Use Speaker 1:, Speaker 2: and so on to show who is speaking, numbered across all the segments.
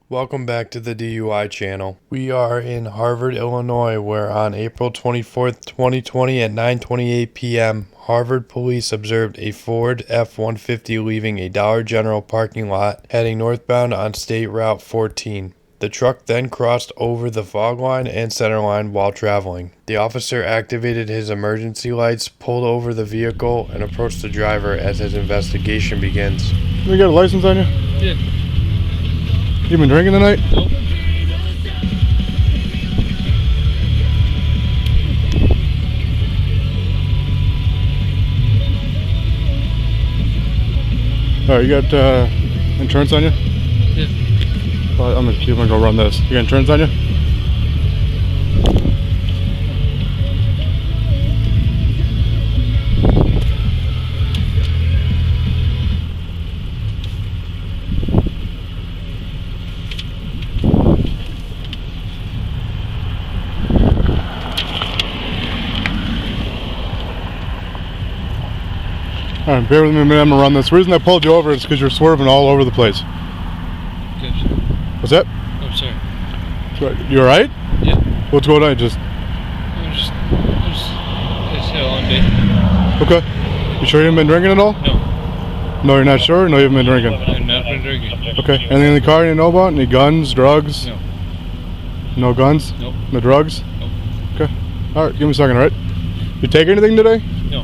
Speaker 1: Welcome back to the DUI channel. We are in Harvard, Illinois, where on April 24th, 2020 at 9:28 p.m., Harvard police observed a Ford F-150 leaving a Dollar General parking lot heading northbound on State Route 14. The truck then crossed over the fog line and center line while traveling. The officer activated his emergency lights, pulled over the vehicle, and approached the driver as his investigation begins.
Speaker 2: You got a license on you?
Speaker 3: Yeah.
Speaker 2: You been drinking tonight?
Speaker 3: Nope.
Speaker 2: Alright, you got insurance on you?
Speaker 3: Yeah.
Speaker 2: I'm gonna go run this. You got insurance on you? Alright, bear with me a minute, I'm gonna run this. The reason I pulled you over is because you're swerving all over the place.
Speaker 3: Good.
Speaker 2: What's that?
Speaker 3: I'm sorry.
Speaker 2: You alright?
Speaker 3: Yeah.
Speaker 2: What's going on?
Speaker 3: I just had a long day.
Speaker 2: Okay. You sure you haven't been drinking at all?
Speaker 3: No.
Speaker 2: No, you're not sure? No, you haven't been drinking?
Speaker 3: I've not been drinking.
Speaker 2: Okay. Anything in the car you know about? Any guns, drugs?
Speaker 3: No.
Speaker 2: No guns?
Speaker 3: Nope.
Speaker 2: No drugs?
Speaker 3: Nope.
Speaker 2: Okay. Alright, give me a second, alright? You take anything today?
Speaker 3: No.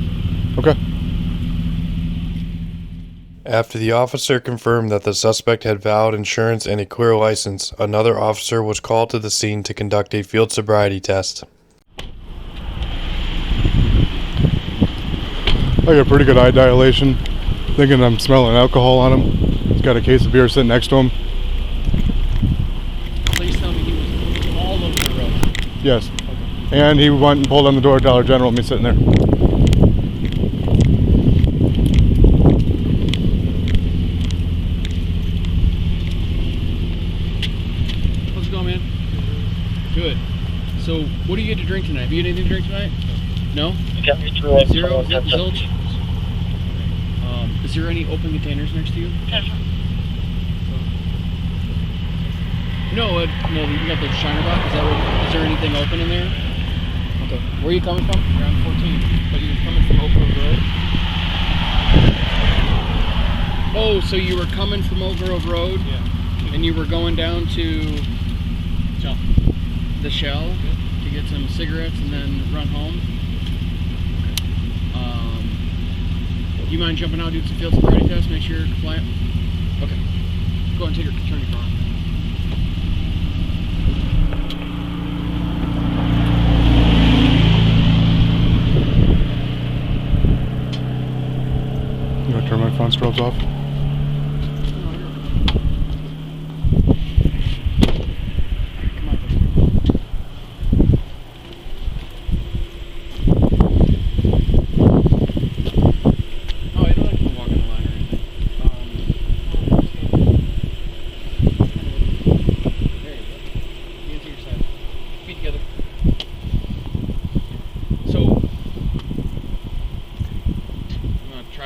Speaker 2: Okay.
Speaker 1: After the officer confirmed that the suspect had valid insurance and a clear license, another officer was called to the scene to conduct a field sobriety test.
Speaker 2: I got pretty good eye dilation. Thinking I'm smelling alcohol on him. He's got a case of beer sitting next to him.
Speaker 3: Please tell me he was all over the road.
Speaker 2: Yes. And he went and pulled on the door at Dollar General with me sitting there.
Speaker 3: How's it going, man? Good. So, what do you get to drink tonight? Have you had anything to drink tonight? No? Zero? Zilch? Is there any open containers next to you? No, you got the Shiner box. Is there anything open in there? Okay. Where are you coming from? You're on 14. But you're coming from Oak Grove Road? Oh, so you were coming from Oak Grove Road? Yeah. And you were going down to Shell. The Shell? Yeah. To get some cigarettes and then run home? Do you mind jumping out, do some field sobriety test, make sure you're compliant? Okay. Go ahead and turn your car on.
Speaker 2: You want to turn my front strobes off?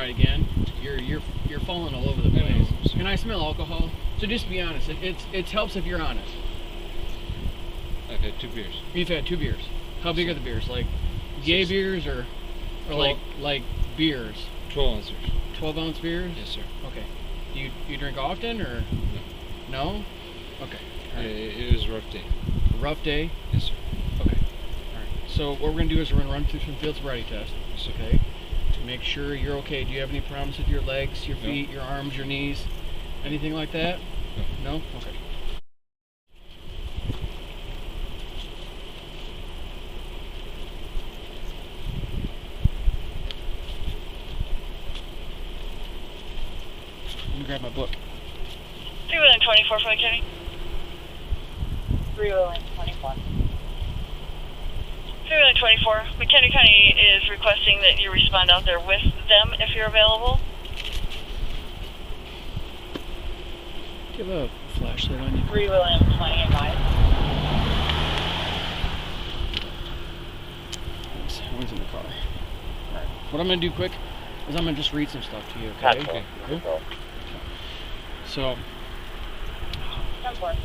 Speaker 3: Again, you're falling all over the place. And I smell alcohol. So just be honest. It helps if you're honest.
Speaker 4: I've had 2 beers.
Speaker 3: You've had 2 beers. How big are the beers? Like gay beers or like beers?
Speaker 4: 12 ounces.
Speaker 3: 12-ounce beers?
Speaker 4: Yes, sir.
Speaker 3: Okay. Do you drink often or no? Okay. All right.
Speaker 4: It was a rough day.
Speaker 3: A rough day?
Speaker 4: Yes, sir.
Speaker 3: Okay. All right. So what we're gonna do is we're gonna run through some field sobriety tests.
Speaker 4: Yes, sir.
Speaker 3: Okay. To make sure you're okay. Do you have any problems with your legs, your feet, your arms, your knees, anything like that?
Speaker 4: No.
Speaker 3: No? Okay. Let me grab my book.
Speaker 5: 324 for Kenny. 324. 324. McKinney County is requesting that you respond out there with them if you're available.
Speaker 3: Do you have a flashlight on you?
Speaker 5: 3 William 20 advised.
Speaker 3: One's in the car. Alright. What I'm going to do quick is I'm going to just read some stuff to you, okay?
Speaker 5: Okay.
Speaker 3: Cool. So,
Speaker 5: 10-4.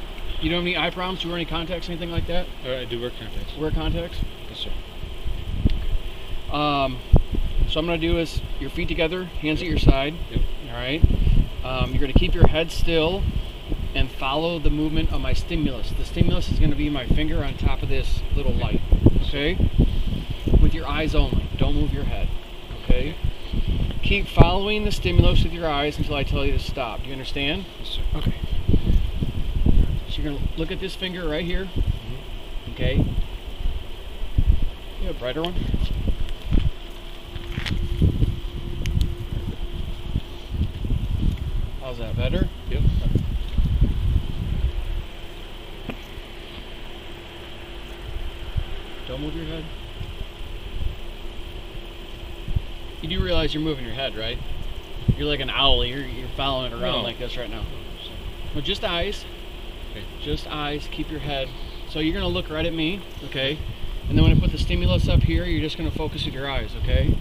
Speaker 3: You don't have any eye problems? Do you wear any contacts, anything like that?
Speaker 4: I do wear contacts.
Speaker 3: Wear contacts?
Speaker 4: Yes, sir.
Speaker 3: So I'm going to do is your feet together, hands at your side.
Speaker 4: Yep.
Speaker 3: All right. You're going to keep your head still and follow the movement of my stimulus. The stimulus is going to be my finger on top of this little light. Okay? With your eyes only. Don't move your head. Okay? Keep following the stimulus with your eyes until I tell you to stop. Do you understand?
Speaker 4: Yes, sir.
Speaker 3: Okay. So you're going to look at this finger right here. Okay? You have a brighter one? How's that, better?
Speaker 4: Yep.
Speaker 3: Don't move your head. You do realize you're moving your head, right? You're like an owl. You're following it around
Speaker 4: No.
Speaker 3: like this right now. Well, just eyes.
Speaker 4: Okay.
Speaker 3: Just eyes. Keep your head. So you're going to look right at me, okay? And then when I put the stimulus up here, you're just going to focus with your eyes, okay?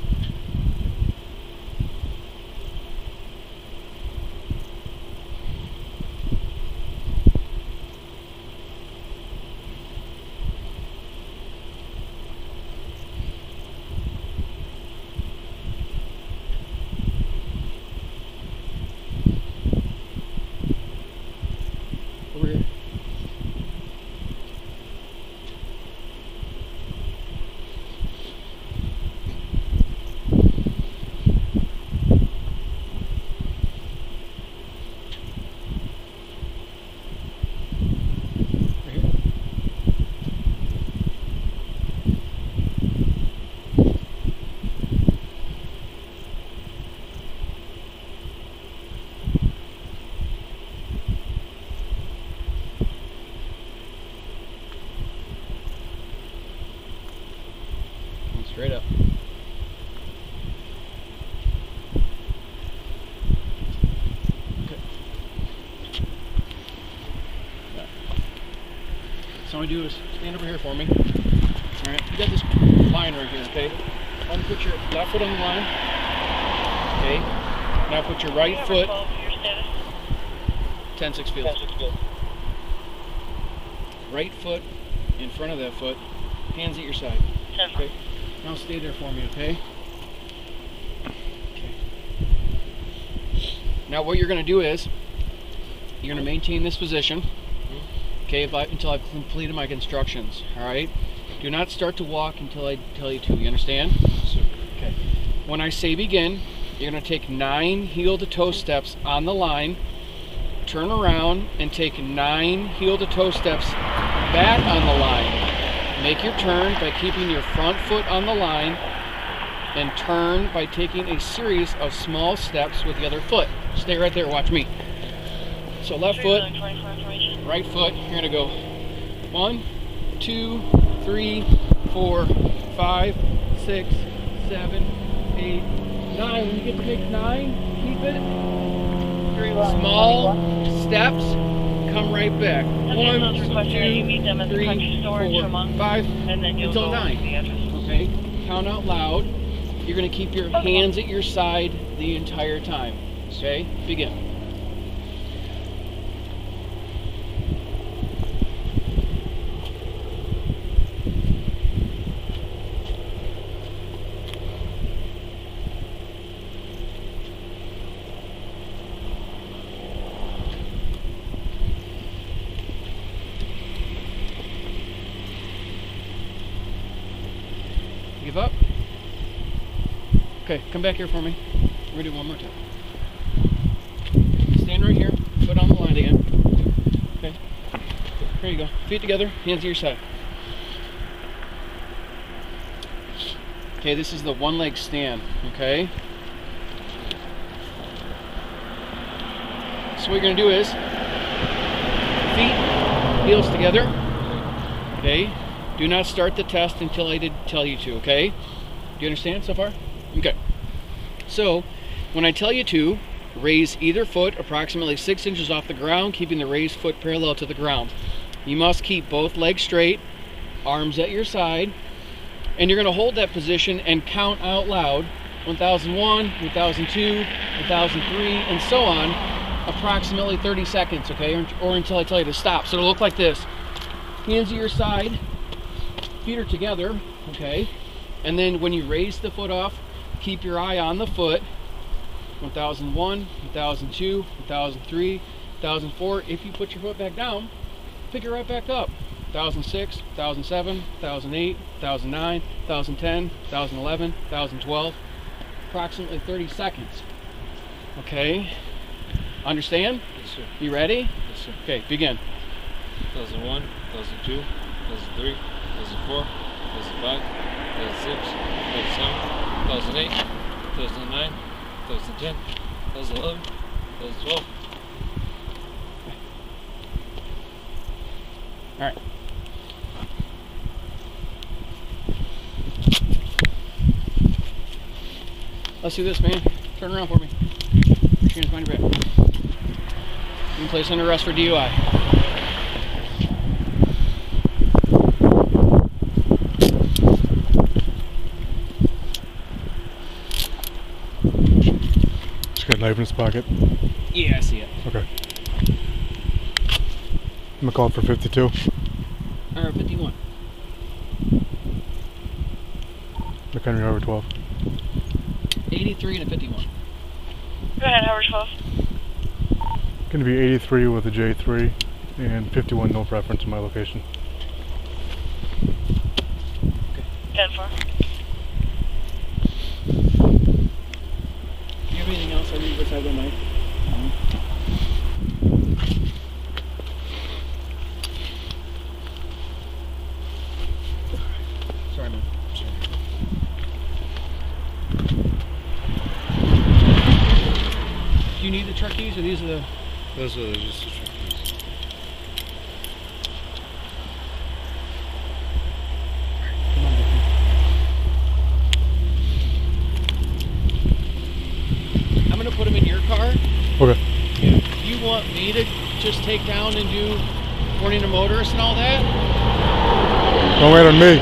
Speaker 3: Over here. Right here. Going straight up. Okay. So what I do is stand over here for me. All right, you got this line right here, okay? I'm gonna put your left foot on the line. Okay. Now put your right foot.
Speaker 5: 12, your status.
Speaker 3: 10-6 field. Right foot in front of that foot. Hands at your side.
Speaker 5: 10.
Speaker 3: Okay. Now stay there for me, okay? Okay. Now what you're going to do is you're going to maintain this position, okay, until I've completed my instructions. All right. Do not start to walk until I tell you to. You understand?
Speaker 4: Yes, sir.
Speaker 3: Okay. When I say begin, you're going to take 9 heel-to-toe steps on the line. Turn around and take 9 heel-to-toe steps back on the line. Make your turn by keeping your front foot on the line and turn by taking a series of small steps with the other foot. Stay right there, watch me. So left foot,
Speaker 5: 24 information.
Speaker 3: right foot, you're gonna go 1, 2, 3, 4, 5, 6, 7, 8, 9. When you get to make 9, keep it. Small steps, come right back.
Speaker 5: Okay, so it's
Speaker 3: 1,
Speaker 5: requested that you
Speaker 3: 2,
Speaker 5: meet them at the
Speaker 3: 3,
Speaker 5: country store in
Speaker 3: 4,
Speaker 5: Tremont,
Speaker 3: 5,
Speaker 5: and then you'll
Speaker 3: until
Speaker 5: go
Speaker 3: 9.
Speaker 5: to the address.
Speaker 3: Okay, count out loud. You're going to keep your hands at your side the entire time. Okay, begin. Give up. Okay, come back here for me. We're gonna do one more time. Stand right here, foot on the line again. Okay, here you go. Feet together, hands at your side. Okay, this is the one leg stand, okay? So what you're gonna do is, feet, heels together, okay? Do not start the test until I did tell you to, okay? Do you understand so far? Okay. So, when I tell you to, raise either foot approximately 6 inches off the ground, keeping the raised foot parallel to the ground. You must keep both legs straight, arms at your side, and you're going to hold that position and count out loud 1001, 1002, 1003, and so on approximately 30 seconds, okay? Or until I tell you to stop. So it'll look like this. Hands to your side, feet are together, okay? And then when you raise the foot off, keep your eye on the foot. 1001, 1002, 1003, 1004. If you put your foot back down, pick it right back up. 1006, 1007, 1008, 1009, 1010, 1011, 1012. Approximately 30 seconds. Okay? Understand?
Speaker 4: Yes, sir.
Speaker 3: You ready?
Speaker 4: Yes, sir.
Speaker 3: Okay, begin.
Speaker 4: 2001, 2002, 2003, 2004, 2005, 2006, 2007, 2008, 2009, 2010, 2011, 2012.
Speaker 3: All right. Let's do this, man. Turn around for me. Put your hands behind your back. You can place under arrest for DUI.
Speaker 2: Just got a knife in his pocket.
Speaker 3: Yeah, I see it.
Speaker 2: Okay. I'm gonna call it for 52.
Speaker 3: Or 51.
Speaker 2: McHenry Harbor 12.
Speaker 3: 83 and a 51.
Speaker 5: Go ahead, Howard 12.
Speaker 2: Gonna be 83 with a J3 and 51 no preference in my location.
Speaker 5: 10-4.
Speaker 3: Do you have anything else I need besides the knife? Sorry, man. Do you need the truck keys, or these are the...
Speaker 4: Those are just the truck keys.
Speaker 3: Come on, Vicky. I'm gonna put them in your car.
Speaker 2: Okay.
Speaker 3: Do you want me to just take down and do warning to motorists and all that?
Speaker 2: Don't wait on me.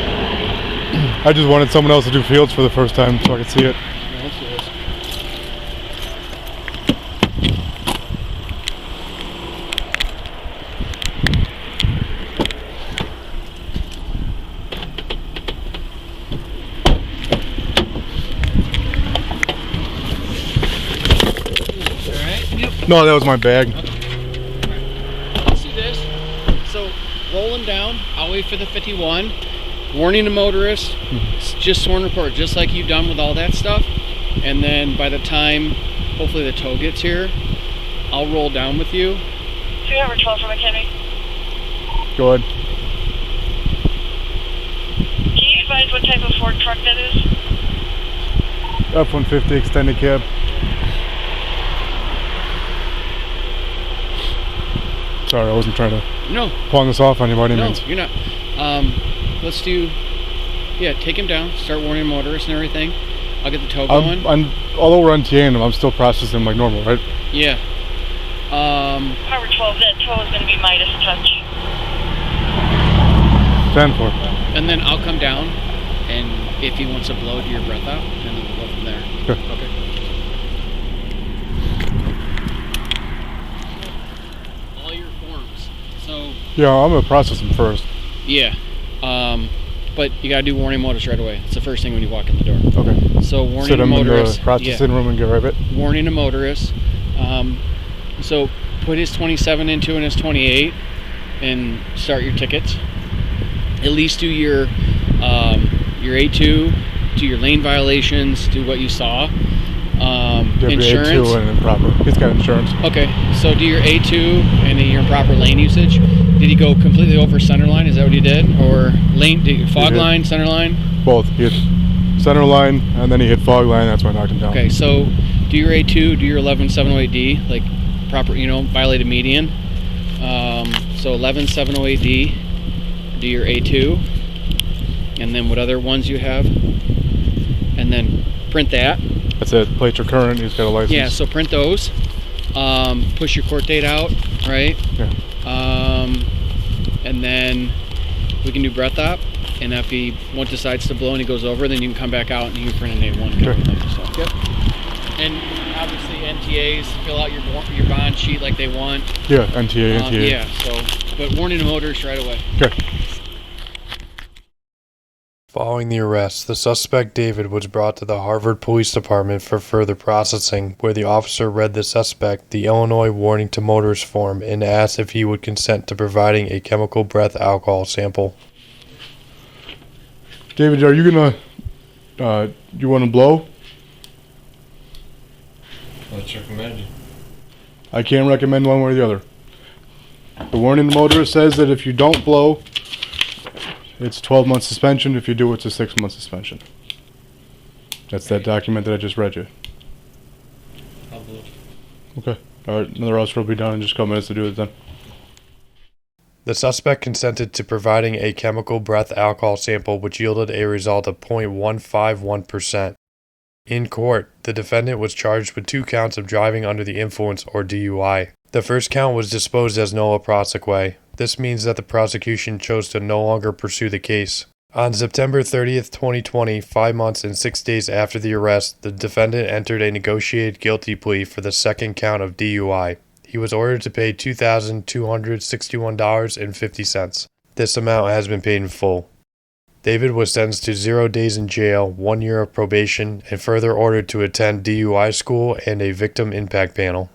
Speaker 2: I just wanted someone else to do fields for the first time so I could see it.
Speaker 3: Yeah, let's do this.
Speaker 2: No, that was my bag.
Speaker 3: Let's do this. So, rolling down, I'll wait for the 51. Warning to motorists, just sworn report, just like you've done with all that stuff. And then by the time, hopefully the tow gets here, I'll roll down with you.
Speaker 5: 2 Howard 12 from McHenry.
Speaker 2: Go ahead.
Speaker 5: Can you advise what type of Ford truck that is?
Speaker 2: F-150 extended cab. Sorry, I wasn't trying to
Speaker 3: No,
Speaker 2: pawn this off on you by any
Speaker 3: no,
Speaker 2: means.
Speaker 3: you're not. Let's do, yeah, take him down, start warning motorists and everything. I'll get the tow going.
Speaker 2: Although we're on tandem, I'm still processing like normal, right?
Speaker 3: Yeah.
Speaker 5: Howard 12, that tow is going to be Midas touch.
Speaker 2: 10-4.
Speaker 3: And then I'll come down, and if he wants to blow to your breath out, and then we'll go from there.
Speaker 2: Okay.
Speaker 3: Okay. All your forms. So,
Speaker 2: Yeah, I'm gonna process them first.
Speaker 3: yeah. But you gotta do warning motorists right away. It's the first thing when you walk in the door.
Speaker 2: Okay.
Speaker 3: So warning
Speaker 2: Sit them in
Speaker 3: motorists.
Speaker 2: the processing room and get right of it.
Speaker 3: Warning to motorists. So put his 27 into and his 28, and start your tickets. At least do your A2, do your lane violations, do what you saw. Insurance.
Speaker 2: A2 and improper. He's got insurance.
Speaker 3: Okay, so do your A2 and then your improper lane usage. Did he go completely over center line? Is that what he did? Or lane, fog line, center line?
Speaker 2: Both. He hit center line and then he hit fog line. That's why I knocked him down.
Speaker 3: Okay, so do your A2, do your 11708D, like proper, violated median. So 11708D, do your A2, and then what other ones you have, and then print that.
Speaker 2: That's it. Plates are current. He's got a license.
Speaker 3: Yeah, so print those. Push your court date out, right?
Speaker 2: Yeah.
Speaker 3: And then we can do breath op. And if he decides to blow and he goes over, then you can come back out and you can print an A1 and
Speaker 2: Okay.
Speaker 3: everything. So, yep. And obviously NTAs, fill out your bond sheet like they want.
Speaker 2: Yeah, NTA.
Speaker 3: Yeah, so, but warning to motorists right away.
Speaker 2: Okay.
Speaker 1: Following the arrest, the suspect David was brought to the Harvard Police Department for further processing, where the officer read the suspect the Illinois Warning to Motorists form and asked if he would consent to providing a chemical breath alcohol sample.
Speaker 2: David, are you gonna, you wanna blow?
Speaker 4: Let's recommend you.
Speaker 2: I can't recommend one way or the other. The warning to motorist says that if you don't blow, it's 12-month suspension. If you do, it's a 6-month suspension. That's that document that I just read you.
Speaker 4: I'll blow.
Speaker 2: Okay. All right. Another officer will be down in just a couple minutes to do it then.
Speaker 1: The suspect consented to providing a chemical breath alcohol sample, which yielded a result of 0.151%. In court, the defendant was charged with 2 counts of driving under the influence or DUI. The first count was disposed as nolle prosequi. This means that the prosecution chose to no longer pursue the case. On September 30th, 2020, 5 months and 6 days after the arrest, the defendant entered a negotiated guilty plea for the second count of DUI. He was ordered to pay $2,261.50. This amount has been paid in full. David was sentenced to 0 days in jail, 1 year of probation, and further ordered to attend DUI school and a victim impact panel.